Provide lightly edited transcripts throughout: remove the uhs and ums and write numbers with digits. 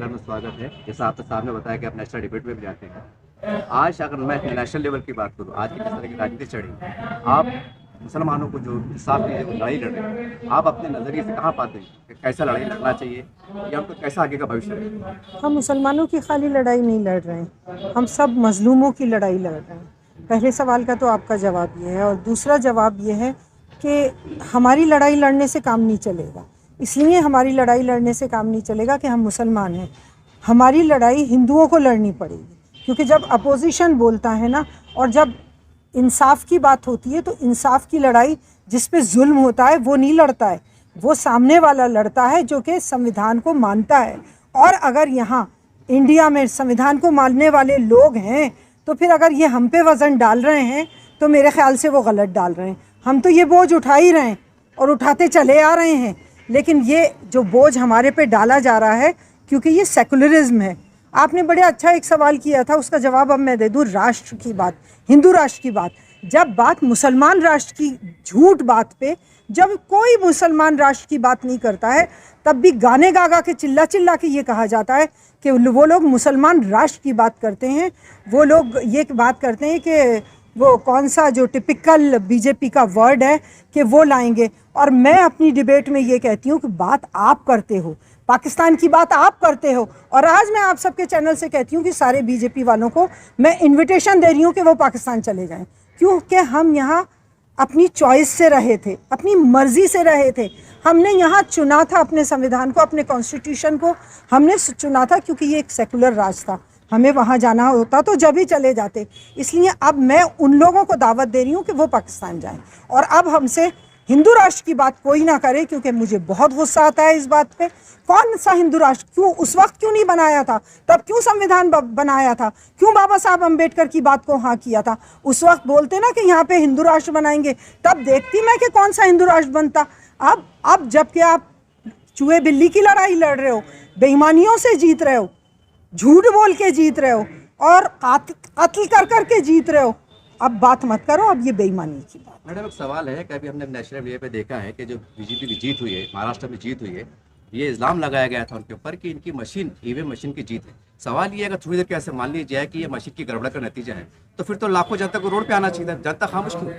Channel में स्वागत है। जैसा आपने सामने बताया कि आप नेशनल डिबेट में भी जाते हैं। आज अगर मैं नेशनल लेवल की बात करूँ, आज की जिस तरह की राजनीति चढ़ी, आप मुसलमानों को जो इंसाफ की जो लड़ाई लड़ रहे हैं, आप अपने नज़रिए से कहाँ पाते हैं कि कैसा लड़ाई लड़ना चाहिए या उनको कैसा आगे का भविष्य है? हम मुसलमानों की खाली लड़ाई नहीं लड़ रहे हैं, हम सब मजलूमों की लड़ाई लड़ रहे हैं। पहले सवाल का तो आपका जवाब ये है, और दूसरा जवाब ये है कि हमारी लड़ाई लड़ने से काम नहीं चलेगा। इसलिए हमारी लड़ाई लड़ने से काम नहीं चलेगा कि हम मुसलमान हैं। हमारी लड़ाई हिंदुओं को लड़नी पड़ेगी, क्योंकि जब अपोजिशन बोलता है ना, और जब इंसाफ की बात होती है, तो इंसाफ की लड़ाई जिस पे जुल्म होता है वो नहीं लड़ता है, वो सामने वाला लड़ता है जो कि संविधान को मानता है। और अगर यहाँ इंडिया में संविधान को मानने वाले लोग हैं, तो फिर अगर ये हम पे वज़न डाल रहे हैं तो मेरे ख्याल से वो गलत डाल रहे हैं। हम तो ये बोझ उठा ही रहे हैं और उठाते चले आ रहे हैं, लेकिन ये जो बोझ हमारे पे डाला जा रहा है, क्योंकि ये सेकुलरिज्म है। आपने बड़े अच्छा एक सवाल किया था, उसका जवाब अब मैं दे दूँ। राष्ट्र की बात, हिंदू राष्ट्र की बात, जब बात मुसलमान राष्ट्र की झूठ बात पे, जब कोई मुसलमान राष्ट्र की बात नहीं करता है, तब भी गाने गा गा के चिल्ला चिल्ला के ये कहा जाता है कि वो लोग मुसलमान राष्ट्र की बात करते हैं। वो लोग ये बात करते हैं कि वो कौन सा जो टिपिकल बीजेपी का वर्ड है कि वो लाएंगे। और मैं अपनी डिबेट में ये कहती हूँ कि बात आप करते हो, पाकिस्तान की बात आप करते हो। और आज मैं आप सबके चैनल से कहती हूँ कि सारे बीजेपी वालों को मैं इनविटेशन दे रही हूँ कि वो पाकिस्तान चले जाएं, क्योंकि हम यहाँ अपनी चॉइस से रहे थे, अपनी मर्ज़ी से रहे थे। हमने यहाँ चुना था अपने संविधान को, अपने कॉन्स्टिट्यूशन को हमने चुना था, क्योंकि ये एक सेकुलर राज था। हमें वहाँ जाना होता तो जब ही चले जाते। इसलिए अब मैं उन लोगों को दावत दे रही हूँ कि वो पाकिस्तान जाएं, और अब हमसे हिंदू राष्ट्र की बात कोई ना करे, क्योंकि मुझे बहुत गुस्सा आता है इस बात पे। कौन सा हिंदू राष्ट्र, क्यों उस वक्त क्यों नहीं बनाया था? तब क्यों संविधान बनाया था? क्यों बाबा साहब अम्बेडकर की बात को हाँ किया था? उस वक्त बोलते ना कि यहाँ पे हिंदू राष्ट्र बनाएंगे, तब देखती मैं कि कौन सा हिंदू राष्ट्र बनता। अब जबकि आप चूहे बिल्ली की लड़ाई लड़ रहे हो, बेईमानियों से जीत रहे हो, झूठ बोल के जीत रहे हो, और कत्ल कर कर के जीत रहे हो, अब बात मत करो, अब ये बेईमानी की बात। मैडम, एक सवाल है कि अभी हमने नेशनल लेवल पे देखा है कि जो बीजेपी की जीत हुई है, महाराष्ट्र में जीत हुई है, ये इल्ज़ाम लगाया गया था उनके ऊपर कि इनकी मशीन, ईवीएम मशीन की जीत है। सवाल ये है, अगर थोड़ी देर कैसे मान लीजिए जाए कि ये मशीन की गड़बड़ का नतीजा है, तो फिर तो लाखों जनता को रोड पे आना चाहिए था। जनता खामोश क्यों?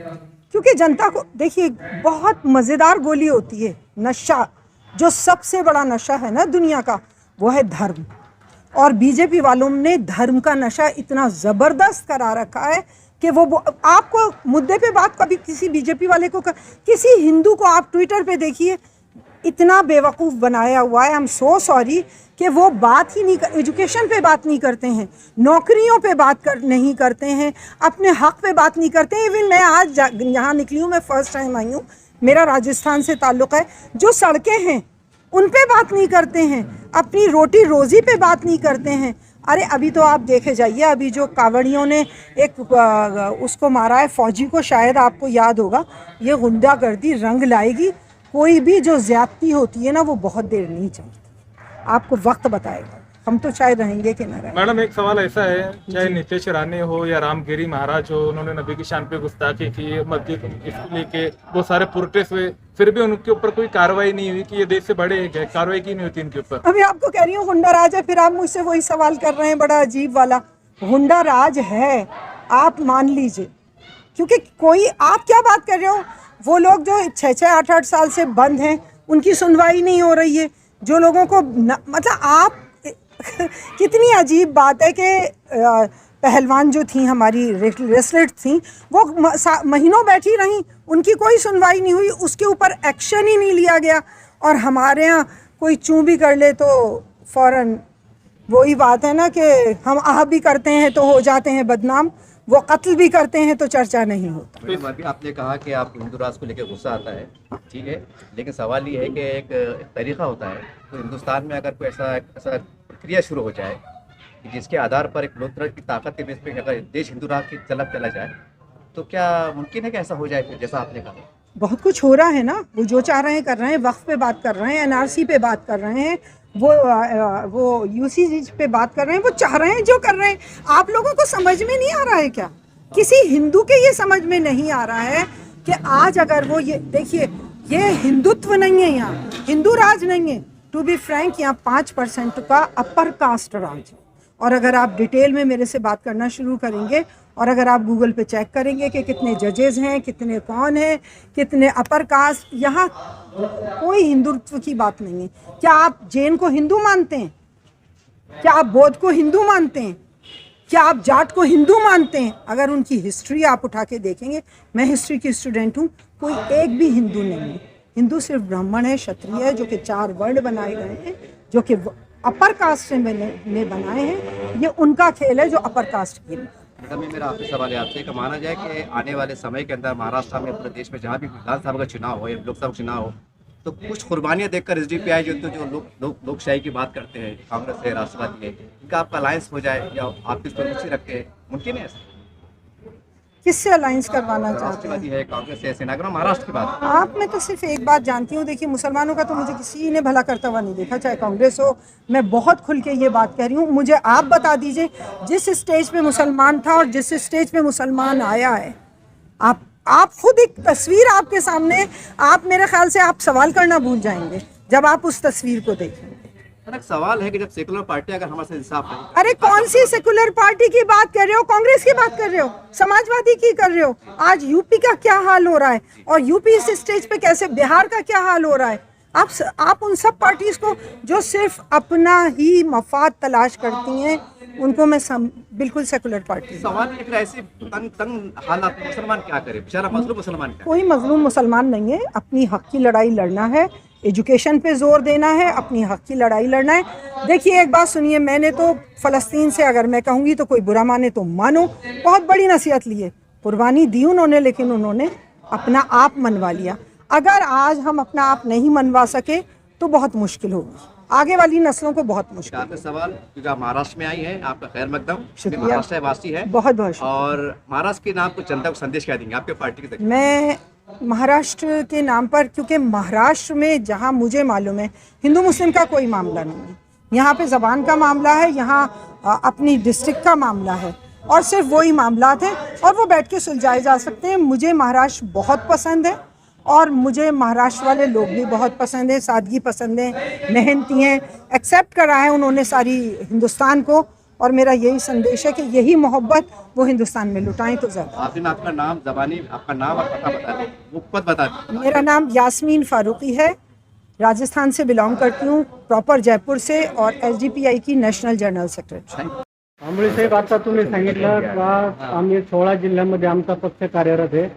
क्योंकि जनता को, देखिए, बहुत मज़ेदार गोली होती है नशा। जो सबसे बड़ा नशा है ना दुनिया का, वो है धर्म। और बीजेपी वालों ने धर्म का नशा इतना ज़बरदस्त करा रखा है कि वो आपको मुद्दे पे बात, कभी किसी बीजेपी वाले को, किसी हिंदू को आप ट्विटर पे देखिए, इतना बेवकूफ़ बनाया हुआ है। आई एम सो सॉरी कि वो बात ही नहीं कर, एजुकेशन पे बात नहीं करते हैं, नौकरियों पे बात नहीं करते हैं, अपने हक़ पे बात नहीं करते हैं। इवन मैं आज यहाँ निकली हूँ, मैं फ़र्स्ट टाइम आई हूँ, मेरा राजस्थान से ताल्लुक़ है। जो सड़कें हैं उन पे बात नहीं करते हैं, अपनी रोटी रोज़ी पे बात नहीं करते हैं। अरे अभी तो आप देखे जाइए, अभी जो कावड़ियों ने एक उसको मारा है, फौजी को, शायद आपको याद होगा। ये गुंडागर्दी रंग लाएगी। कोई भी जो ज़्यादती होती है ना, वो बहुत देर नहीं चलती, आपको वक्त बताएगा। हम तो शायद रहेंगे कि न रहेंगे। मैडम, एक सवाल ऐसा है, चाहे नीतीश राणे हो या रामगिरी महाराज हो, उन्होंने नबी की शान पे गुस्ताखी की, मस्जिद इसको लेके बहुत सारे प्रोटेस्ट हुए, फिर भी उनके ऊपर कोई कार्रवाई नहीं हुई कि ये देश से बड़े हैं, कार्रवाई की नहीं होती इनके ऊपर। अभी आपको कह रही हूँ गुंडा राज है, फिर आप मुझसे वही सवाल कर रहे हैं, बड़ा अजीब वाला। गुंडा राज है, आप मान लीजिए, क्योंकि कोई, आप क्या बात कर रहे हो? वो लोग जो 6-6, 8-8 साल से बंद हैं, उनकी सुनवाई नहीं हो रही है। जो लोगों को मतलब आप कितनी अजीब बात है कि पहलवान जो थी, हमारी रेसलर थी, वो महीनों बैठी रहीं, उनकी कोई सुनवाई नहीं हुई, उसके ऊपर एक्शन ही नहीं लिया गया। और हमारे यहाँ कोई चूं भी कर ले तो फ़ौरन वही बात है ना कि हम आह भी करते हैं तो हो जाते हैं बदनाम, वो कत्ल भी करते हैं तो चर्चा नहीं होता। तो अभी आपने कहा कि आप हिंदू राष्ट्र को लेकर गुस्सा आता है, ठीक है, लेकिन सवाल ये है कि एक तरीका होता है, तो हिंदुस्तान में अगर कोई ऐसा प्रक्रिया शुरू हो जाए कि जिसके आधार पर एक लोकतंत्र की ताकत के बेस पे अगर देश हिंदू राष्ट्र की तरफ चला जाए, तो क्या मुमकिन है कि ऐसा हो जाए फिर, जैसा आपने कहा? बहुत कुछ हो रहा है ना, वो जो चाह रहे हैं कर रहे हैं। वक्फ पे बात कर रहे हैं, एनआरसी पे बात कर रहे हैं, वो यूसीसी पे बात कर रहे हैं, वो चाह रहे हैं जो कर रहे हैं। आप लोगों को समझ में नहीं आ रहा है क्या? किसी हिंदू के ये समझ में नहीं आ रहा है कि आज अगर वो, ये देखिए, ये हिंदुत्व नहीं है, यहाँ हिंदू राज नहीं है, टू बी फ्रैंक यहाँ 5% का अपर कास्ट राज है। और अगर आप डिटेल में मेरे से बात करना शुरू करेंगे और अगर आप गूगल पे चेक करेंगे कि कितने जजेस हैं, कितने कौन हैं, कितने अपर कास्ट, यहाँ कोई हिंदुत्व की बात नहीं है। क्या आप जैन को हिंदू मानते हैं? क्या आप बौद्ध को हिंदू मानते हैं? क्या आप जाट को हिंदू मानते हैं? अगर उनकी हिस्ट्री आप उठा के देखेंगे, मैं हिस्ट्री की स्टूडेंट हूँ, कोई एक भी हिंदू नहीं है। हिंदू सिर्फ ब्राह्मण है, क्षत्रिय है, जो कि 4 वर्ण बनाए गए हैं, जो कि अपर कास्ट से में बनाए हैं। ये उनका खेल है जो अपर कास्ट के लिए। मैडम, ये मेरा आपसे सवाल है आपसे, कि माना जाए कि आने वाले समय के अंदर महाराष्ट्र में, पूरे देश में जहाँ भी विधानसभा का चुनाव हो या लोकसभा का चुनाव हो, तो कुछ कुर्बानियाँ देखकर एसडीपीआई जो लोकशाही की बात करते हैं, कांग्रेस है, राष्ट्रवादी है, इनका आपका अलायंस हो जाए, या आप किस पर रुचि रखते हैं? मुमकिन है ऐसा? किससे अलायंस करवाना चाहते हैं? राष्ट्रवादी है, कांग्रेस है, सेना, महाराष्ट्र की बात। आप मैं तो सिर्फ एक बात जानती हूँ, देखिए मुसलमानों का तो मुझे किसी ने भला करता हुआ नहीं देखा, चाहे कांग्रेस हो। मैं बहुत खुल के ये बात कह रही हूँ। मुझे आप बता दीजिए, जिस स्टेज पे मुसलमान था और जिस स्टेज पे मुसलमान आया है, आप खुद एक तस्वीर आपके सामने, आप मेरे ख्याल से आप सवाल करना भूल जाएंगे जब आप उस तस्वीर को देखेंगे। एक सवाल है कि जब सेकुलर पार्टी अगर हमारे से इंसाफ नहीं, अरे कौन सी सेकुलर पार्टी की बात कर रहे हो? कांग्रेस की बात कर रहे हो? समाजवादी की कर रहे हो? आज यूपी का क्या हाल हो रहा है, और यूपी इस स्टेज पे कैसे, बिहार का क्या हाल हो रहा है? आप उन सब पार्टीज को जो सिर्फ अपना ही मफाद तलाश करती हैं, उनको मैं बिल्कुल सेकुलर पार्टी। सवाल है कि ऐसे तंग हालात में मुसलमान क्या करे, बेचारा मजलूम मुसलमान क्या? कोई मजलूम मुसलमान नहीं है। अपनी हक की लड़ाई लड़ना है, एजुकेशन पे जोर देना है, अपनी हक की लड़ाई लड़ना है। देखिए एक बात सुनिए, मैंने तो फ़लस्तीन से अगर मैं कहूँगी तो कोई बुरा माने तो मानो, बहुत बड़ी नसीहत ली है, कुर्बानी दी उन्होंने, लेकिन उन्होंने अपना आप मनवा लिया। अगर आज हम अपना आप नहीं मनवा सके तो बहुत मुश्किल होगी, आगे वाली नस्लों को बहुत मुश्किल। आपका सवाल, क्योंकि आप महाराष्ट्र में आई हैं, आपका खैर मकदम, शुक्रिया। महाराष्ट्र वासी है, बहुत बहुत शुक्रिया। और महाराष्ट्र के नाम को जनता को संदेश क्या देंगे आपके पार्टी के? मैं महाराष्ट्र के नाम पर, क्योंकि महाराष्ट्र में जहाँ मुझे मालूम है हिंदू मुस्लिम का कोई मामला नहीं है, यहाँ पे ज़बान का मामला है, यहाँ अपनी डिस्ट्रिक्ट का मामला है, और सिर्फ वही मामलात हैं और वो बैठ के सुलझाए जा सकते हैं। मुझे महाराष्ट्र बहुत पसंद है और मुझे महाराष्ट्र वाले लोग भी बहुत पसंद है, सादगी पसंद है, मेहनती हैं, एक्सेप्ट करा है उन्होंने सारी हिंदुस्तान को, और मेरा यही संदेश है कि यही मोहब्बत वो हिंदुस्तान में लुटाएं तो ज़्यादा। आपने आपका नाम, ज़बानी आपका नाम और पता बता दें, वो पद बता दें। मेरा नाम यास्मीन फारूकी है, राजस्थान से बिलोंग करती हूँ, प्रॉपर जयपुर से, और एसडीपीआई की नेशनल जनरल सेक्रेटरी। आंबळे साहेब, आता तुम्ही सांगितलं का आम्ही 16 जिल्ह्यांमध्ये आमचा पक्ष कार्यरत आहे,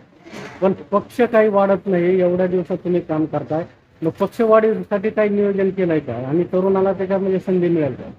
पण पक्ष काही वाढत नाही, एवढ्या दिवसात तुम्ही काम करताय, मग पक्ष वाढीसाठी काही नियोजन केलंय का आणि तरुणाला त्याच्यामध्ये संधी मिळेल का?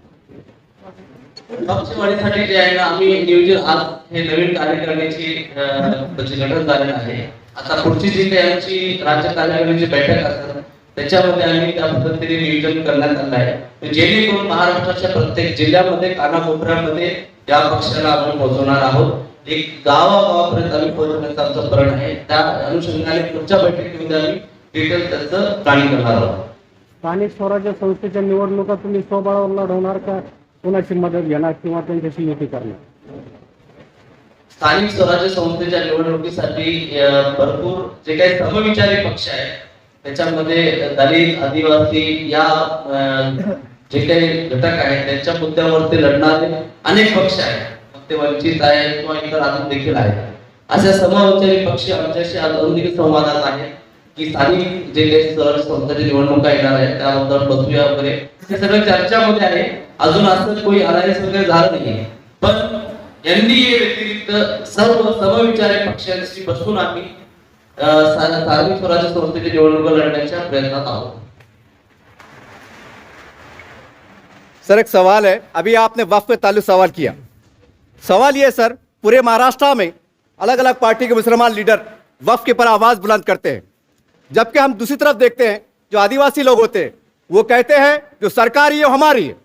पक्षवाढीसाठी जे आहे ना, आम्ही नियोजन आज हे नवीन कार्यकारिणीची गठन झालेलं आहे। आता पुढची जी काही आमची राज्य कार्यकारिणीची बैठक असेल त्याच्यामध्ये आम्ही त्या पद्धतीने नियोजन करण्यात आलं आहे, जेणेकरून महाराष्ट्राच्या प्रत्येक जिल्ह्यामध्ये, कानाकोपऱ्यामध्ये या पक्षाला आपण पोहोचवणार आहोत। एक गावागावापर्यंत आम्ही पोहोचवण्याचा आमचा प्रण आहे। त्या अनुषंगाने पुढच्या बैठकीमध्ये आम्ही डिटेल त्याचं प्लॅनिंग करणार आहोत। स्थानिक स्वराज्य संस्थेच्या निवडणुका तुम्ही स्वबळावर लढवणार का कोणाची मदत घेणार किंवा त्यांच्याशी युती करणार? स्थानिक स्वराज्य संस्थेच्या निवडणुकीसाठी भरपूर जे काही समविचारी पक्ष आहेत, त्याच्यामध्ये दलित, आदिवासी या जे काही घटक आहेत त्यांच्या मुद्द्यावरती लढणारे अनेक पक्ष आहेत, मग ते वंचित आहे किंवा इतर अजून देखील आहेत। अशा समविचारी पक्ष आमच्याशी आज अजूनही संवादात आहेत की स्थानिक जे काही स्वराज्य संस्थेची निवडणुका येणार आहेत त्याबद्दल बसूया वगैरे, हे सगळं चर्चामध्ये आहे। अजून असं कोई अलायन्स वगैरे झालं नाही, पण एनडीए व्यतिरिक्त सर्व समविचारी पक्षांशी बसून आम्ही स्थानिक स्वराज्य संस्थेची निवडणुका लढण्याच्या प्रयत्नात आहोत। सर, एक सवाल है, अभी आपने वक्फ पे ताल्लुक सवाल किया। सवाल ये सर, पूरे महाराष्ट्र में अलग अलग पार्टी के मुसलमान लीडर वक्फ के पर आवाज बुलंद करते हैं, जबकि हम दूसरी तरफ देखते हैं जो आदिवासी लोग होते हैं वो कहते हैं जो सरकारी है वो हमारी है।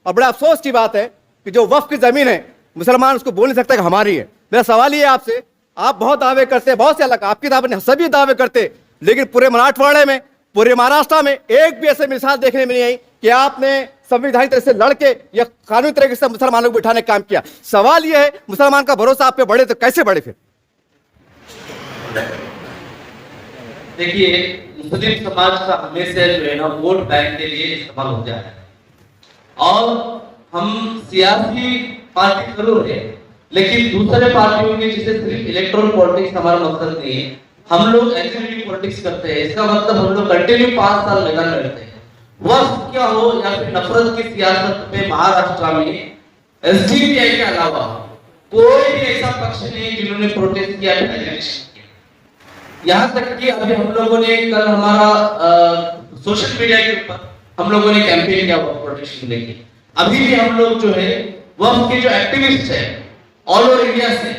और बड़ा अफसोस की बात है कि जो वक्फ की जमीन है मुसलमान उसको बोल नहीं सकता कि हमारी है। मेरा सवाल ये है आपसे, आप बहुत दावे करते हैं, बहुत से अलग आपकी दावे सभी दावे करते, लेकिन पूरे मराठवाड़े में, पूरे महाराष्ट्र में एक भी ऐसे मिसाल देखने में नहीं आई कि आपने संविधानिक तरह से लड़के या कानूनी तरीके से मुसलमानों को बिठाने का काम किया। सवाल यह है, मुसलमान का भरोसा आप पे बढ़े तो कैसे बढ़े? फिर देखिए मुस्लिम समाज का हमेशा जो है ना वोट बैंक के लिए इस्तेमाल होता है और हम सियासी पार्टी जरूर है लेकिन दूसरे पार्टियों के जैसे सिर्फ इलेक्टोरल पॉलिटिक्स हमारा मकसद नहीं है। हम लोग एक्टिविटी पॉलिटिक्स करते हैं, इसका मतलब हम लोग कंटिन्यू 5 साल मैदान में रहते हैं। वक्त क्या हो या फिर नफरत की सियासत में महाराष्ट्र में एसडीपीआई के अलावा कोई भी ऐसा पक्ष नहीं जिन्होंने प्रोटेस्ट किया है, एलिमिनेशन किया। यहाँ तक कि अभी हम लोगों ने कल हमारा सोशल मीडिया के ऊपर हम लोगों ने कैंपेन किया प्रोटेस्ट को लेके। अभी भी हम लोग जो है वक्त के जो एक्टिविस्ट है ऑल ओवर इंडिया से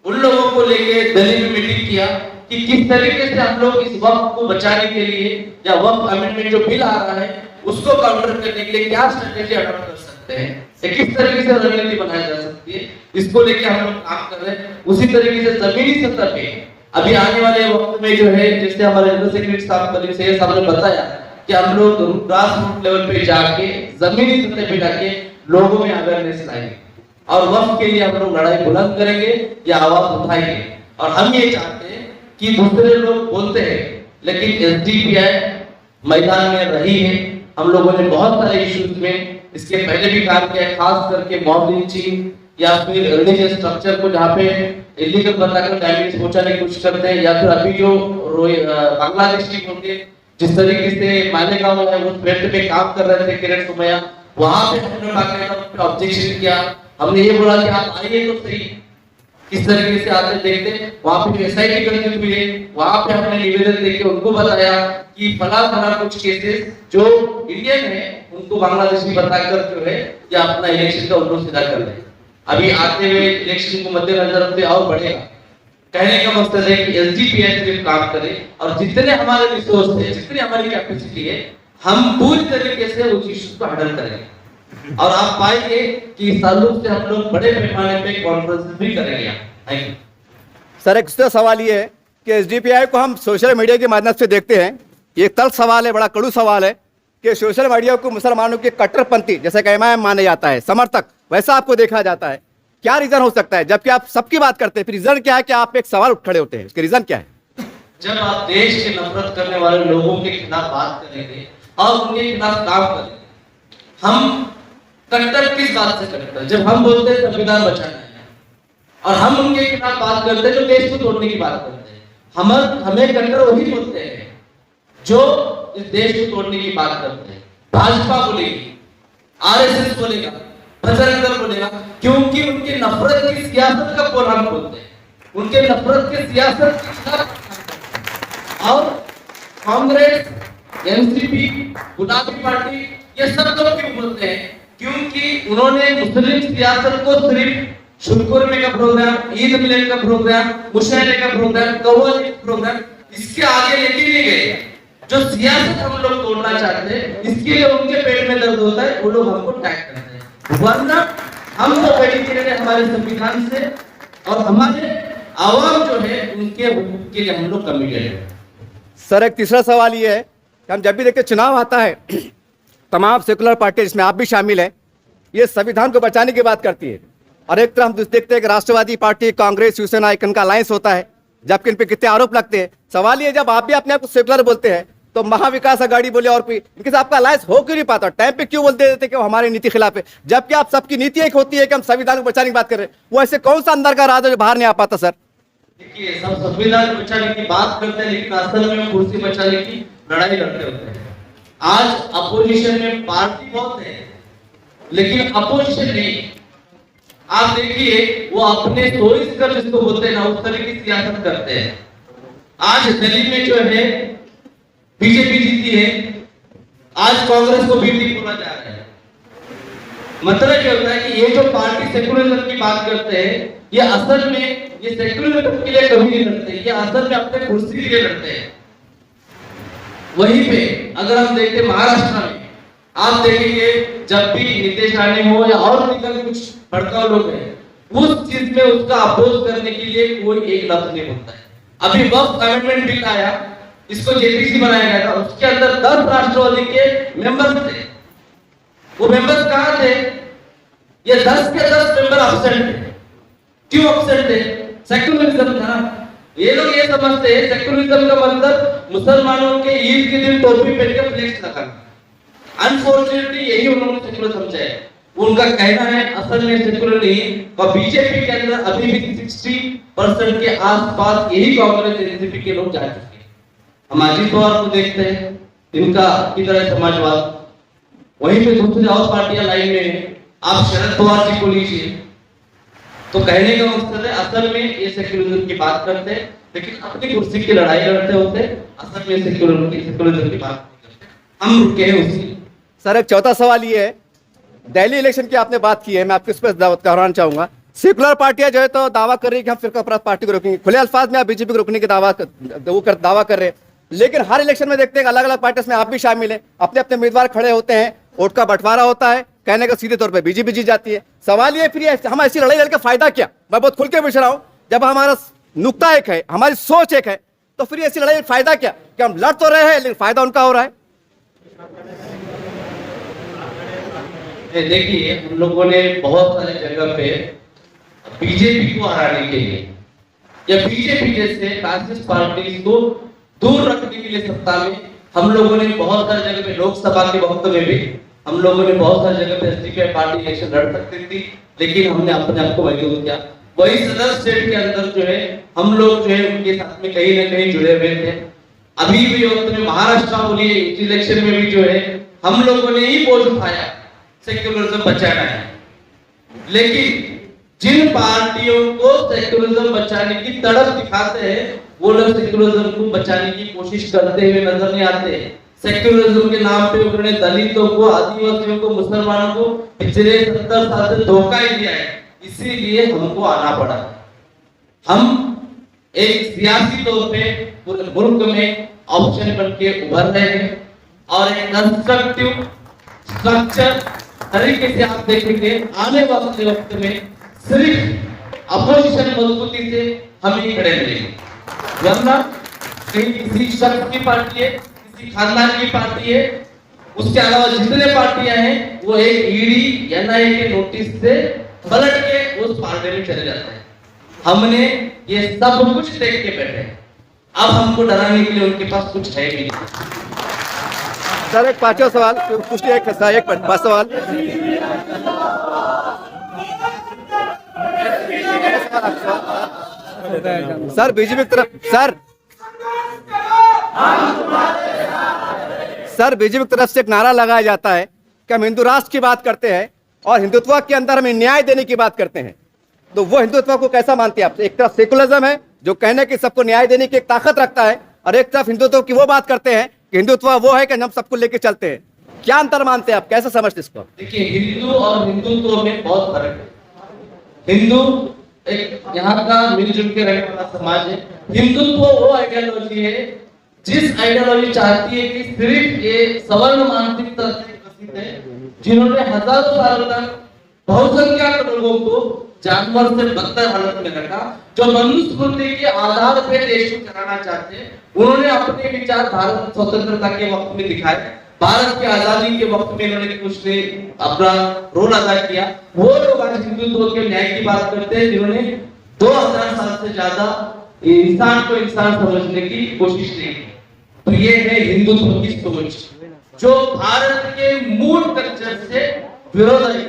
उन लोगों को लेके दिल्ली में मीटिंग किया कि किस तरीके से हम लोग इस वक्त को बचाने के लिए या वक्त अमेंडमेंट जो बिल आ रहा है उसको काउंटर करने के लिए क्या स्ट्रेटेजी अडॉप्ट कर सकते हैं, किस तरीके से रणनीति बनाई जा सकती है, इसको लेके हम लोग काम कर रहे हैं। उसी तरीके से जमीनी सतह पे अभी आने वाले वक्त में जो है जैसे हमारे जनरल सेक्रेटरी साहब कल से साहब ने बताया कि हम लोग ग्रास रूट लेवल पे जाके जमीनी सतह पे जाके लोगों में अवेयरनेस लाएंगे और वक्त के लिए हम लोग लड़ाई बुलंद करेंगे या आवाज उठाएंगे। और हम ये चाहते हैं कि दूसरे लोग बोलते हैं लेकिन एसडीपीआई मैदान में रही है। हम लोगों ने बहुत सारे इश्यूज में इसके पहले भी काम किया है, खास करके मॉब लिंचिंग या फिर रिलीजियस स्ट्रक्चर को जहाँ पे इलीगल बताकर डैमेज पहुंचाने की कोशिश करते हैं या फिर अभी जो बांग्लादेश की होंगे जिस तरीके से मालेगांव है उस बेल्ट पे काम कर रहे थे किरण सुमैया, वहां पे हमने बाकायदा ऑब्जेक्शन किया। हमने ये बोला कि आप आइए तो सही, किस तरीके से आते देखते। वहां पे एसआईटी गठित हुई है, वहां पे हमने निवेदन देके उनको बताया कि फला कुछ केसेस जो इंडियन है उनको बांग्लादेशी बताकर जो है या अपना इलेक्शन का उल्लू सीधा कर ले। अभी आते हुए इलेक्शन को मद्देनजर रखते और बढ़ेगा। कहने का मकसद है कि एसडीपीआई सिर्फ काम करे और जितने हमारे रिसोर्स है जितनी हमारी कैपेसिटी है हम पूरी तरीके से उस इश्यू को हैंडल करेंगे। और आप पाएंगे कि सालों से हम लोग बड़े पैमाने पे कॉन्फ्रेंस भी करेंगे। Thank you sir. एक दूसरा सवाल ये है कि एसडीपीआई को हम सोशल मीडिया के माध्यम से देखते हैं, ये तल्ख सवाल है, बड़ा कड़ू सवाल है कि सोशल मीडिया को मुसलमानों के कट्टरपंथी जैसे कि इमाम माना जाता है, समर्थक वैसा आपको देखा जाता है। क्या रीजन हो सकता है जबकि आप सबकी बात करते हैं? फिर रीजन क्या है कि आप एक सवाल उठ खड़े होते हैं, उसके रीजन क्या है? जब आप देश के नफरत करने वाले लोगों के खिलाफ बात करेंगे और उनके खिलाफ काम करेंगे, हम कट्टर किस बात से करते हैं? जब हम बोलते हैं संविधान बचाना है और हम उनके खिलाफ बात करते हैं जो देश को तोड़ने की बात करते हैं। हमें कट्टर वही बोलते हैं जो इस देश को तोड़ने की बात करते हैं। भाजपा बोलेगी, आरएसएस बोलेगा, बजरंग दल बोलेगा, क्योंकि उनकी नफरत की सियासत का बोल हम बोलते हैं, उनके नफरत की सियासत के खिलाफ। और कांग्रेस, एनसीपी, गुलाबी पार्टी ये सब लोग क्यों बोलते हैं? क्योंकि उन्होंने मुस्लिम सियासत को सिर्फ शुक्रमे का प्रोग्राम, ईद मिलाद का प्रोग्राम, मुशायरे का प्रोग्राम, कव्वाली का प्रोग्राम, इसके आगे लेके नहीं गए। जो सियासत हम लोग तोड़ना चाहते हैं इसके लिए उनके पेट में दर्द होता है, वो लोग हमको टैग करते हैं। वरना हम तो डेडिकेटेड है हमारे संविधान से और हमारे आवाम जो है उनके हुकूक के लिए हम लोग कमिटेड है। सर एक तीसरा सवाल ये है कि हम जब भी देखते चुनाव आता है तमाम सेकुलर पार्टी जिसमें आप भी शामिल हैं ये संविधान को बचाने की बात करती है और एक तरफ हम देखते हैं कि राष्ट्रवादी पार्टी, कांग्रेस, शिवसेना इनका अलायंस होता है जबकि इन पे कितने आरोप लगते हैं। सवाल ये जब आप भी अपने आप को सेकुलर बोलते हैं तो महाविकास आघाड़ी बोले और कोई इनके साथ आपका अलायंस हो क्यों नहीं पाता? टाइम पे क्यों बोलते देते कि वो हमारी नीति खिलाफ है जबकि आप सबकी नीति एक होती है कि हम संविधान को बचाने की बात कर रहे हैं? वो ऐसे कौन सा अंदर का राज है जो बाहर नहीं आ पाता? सर देखिए सब संविधान बचाने की बात करते हैं लेकिन असल में कुर्सी बचाने की लड़ाई लड़ते होते हैं। आज अपोजिशन में पार्टी बहुत है लेकिन अपोजिशन नहीं। आप देखिए वो अपने सोच कर जिसको बोलते हैं ना उस तरह की सियासत करते हैं। आज दिल्ली में जो है बीजेपी जीती है, आज कांग्रेस को बीटी बोला जा रहा है। मतलब क्या होता है कि ये जो पार्टी सेकुलरिज्म की बात करते हैं ये असल में ये सेकुलरिज्म के लिए कभी नहीं लड़ते, ये असल में अपने कुर्सी के लिए लड़ते हैं। वहीं पे अगर हम देखते महाराष्ट्र में आप देखेंगे जब भी नीतीश राणे हो या और निकल कुछ भड़काऊ लोग हैं उस चीज में उसका अपोज करने के लिए कोई एक लफ्ज नहीं बोलता है। अभी वक्त अमेंडमेंट बिल आया, इसको जेपीसी बनाया गया था, उसके अंदर 10 राष्ट्रवादी के मेंबर्स थे। वो मेंबर्स कहां थे? ये 10 के 10 मेंबर एब्सेंट थे। क्यों एब्सेंट थे? सेक्युलरिज्म था। ये लोग ये समझते हैं सेक्युलरिज्म का मतलब मुसलमानों के ईद के दिन टोपी पहन के फ्लेक्स लगाना। अनफॉर्चुनेटली यही उन्होंने सेक्युलर समझा है। उनका कहना है असल में सेक्युलर नहीं, और बीजेपी के अंदर अभी भी 60% के आसपास यही कांग्रेस एनसीपी के लोग जा चुके हैं। हम अजीत पवार को देखते हैं, इनका की तरह समाजवाद, वहीं पे दूसरी और पार्टियां लाइन में है। आप शरद पवार जी को लीजिए, तो कहने का मकसद है असल में ये सेक्युलरिज्म की बात करते हैं, लेकिन अपनी कुर्सी की लड़ाई लड़ते होते, असल में सेक्युलरिज्म की बात नहीं करते। हम रुके हैं उसी। सर एक चौथा सवाल ये है, दिल्ली इलेक्शन की आपने बात की है, मैं आपको इस पर दोहराना चाहूंगा। सेकुलर पार्टियां जो है तो दावा कर रही है कि हम फिरकापरस्त पार्टी को रोकेंगे, खुले अल्फाज में आप बीजेपी को रोकने के दावा कर रहे हैं, लेकिन हर इलेक्शन में देखते हैं अलग अलग पार्टी में आप भी शामिल है, अपने अपने उम्मीदवार खड़े होते हैं, वोट का बंटवारा होता है, कहने का सीधे तौर पे बीजेपी जीत जाती है। सवाल ये फिर हम ऐसी लड़ाई लड़के फायदा क्या? मैं बहुत खुल के पूछ रहा हूं, जब हमारा नुक्ता एक है, हमारी सोच एक है, तो फिर ऐसी लड़ाई फायदा क्या? कि हम लड़ तो रहे हैं लेकिन फायदा उनका हो रहा है। देखिए हम लोगों ने बहुत सारे जगह पे बीजेपी को हराने के लिए या बीजेपी जैसे फैसिस्ट पार्टी को दूर रखने के लिए सत्ता में हम लोगों ने बहुत सारी जगह पे, लोकसभा के वक्त में भी हम लोगों ने बहुत सारी जगह पे एसडीपी पार्टी इलेक्शन लड़ सकती थी, लेकिन हमने अपने आप को महसूस किया। वही सदर स्टेट के अंदर जो है हम लोग जो है उनके साथ में कहीं ना कहीं जुड़े हुए थे। अभी भी वक्त में महाराष्ट्र बोलिए इलेक्शन में भी जो है हम लोगों ने ही बोझ उठाया, सेक्युलरिज्म बचाना है। लेकिन जिन पार्टियों को सेक्युलरिज्म बचाने की तड़प दिखाते हैं वो लोग सेक्युलरिज्म को बचाने की कोशिश करते हुए नजर नहीं आते। सेक्युलरिज्म के नाम पे उन्होंने दलितों को, आदिवासियों को, मुसलमानों को पिछले 70 साल से धोखा ही दिया है, इसीलिए हमको आना पड़ा। हम एक सियासी तौर पे पूरे मुल्क में ऑप्शन बन के उभर रहे हैं और एक कंस्ट्रक्टिव स्ट्रक्चर तरीके से आप देखेंगे आने वाले वक्त में सिर्फ अपोजिशन मजबूती से हम ही खड़े रहेंगे, वरना कहीं किसी शख्स की पार्टी है, किसी खानदान की पार्टी है, उसके अलावा जितने पार्टियां हैं वो एक ईडी एनआईए के नोटिस से पलट के उस पार्टी में चले जाते हैं। हमने ये सब कुछ देख के बैठे, अब हमको डराने के लिए उनके पास कुछ है भी नहीं। सर एक पांचवा सवाल कुछ एक पांच सवाल सर बीजेपी की तरफ से एक नारा लगाया जाता है कि हम हिंदू राष्ट्र की बात करते हैं और हिंदुत्व के अंदर हमें न्याय देने की बात करते हैं, तो वो हिंदुत्व को कैसा मानते हैं आप? एक तरफ सेकुलरिज्म है जो कहने की सबको न्याय देने की एक ताकत रखता है, और एक तरफ हिंदुत्व की वो बात करते हैं कि हिंदुत्व वो है कि हम सबको लेके चलते हैं। क्या अंतर मानते हैं आप, कैसे समझते इसको? देखिए हिंदू और हिंदुत्व में बहुत फर्क है। हिंदू एक यहाँ का मिलजुल के रहने वाला समाज है। हिंदुत्व वो आइडियोलॉजी है जिस आइडियोलॉजी चाहती है कि सिर्फ ये सवर्ण मानसिकता से विकसित है, जिन्होंने हजारों साल तक बहुसंख्यक लोगों को जानवर से बदतर हालत में रखा, जो मनुस्मृति के आधार पे देश को चलाना चाहते हैं। उन्होंने अपने विचार भारत स्वतंत्रता के वक्त में दिखाए, भारत की आजादी के वक्त में इन्होंने कुछ ने अपना रोल अदा किया। वो लोग आज हिंदुत्व के न्याय की बात करते हैं जिन्होंने 2000 साल से ज्यादा इंसान को इंसान समझने की कोशिश नहीं की। तो ये है हिंदुत्व की सोच जो भारत के मूल कल्चर से विरोध है,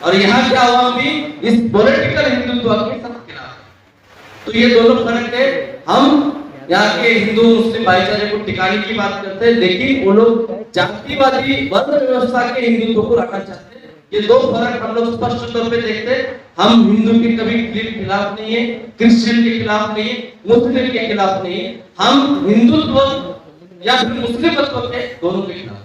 और यहाँ के आवाम भी इस पॉलिटिकल हिंदुत्व के सब खिलाफ है। तो ये दोनों फर्क है। हम यहाँ के हिंदू मुस्लिम भाईचारे को टिकाने की बात करते हैं, लेकिन वो लोग जातिवादी वर्ण व्यवस्था के हिंदुत्व को रखना चाहते हैं। ये दो फर्क हम लोग स्पष्ट तौर पे देखते हैं। हम हिंदू के कभी खिलाफ नहीं है, क्रिश्चियन के खिलाफ नहीं है, मुस्लिम के खिलाफ नहीं है। हम हिंदुत्व या फिर मुस्लिमत्व के दोनों के खिलाफ।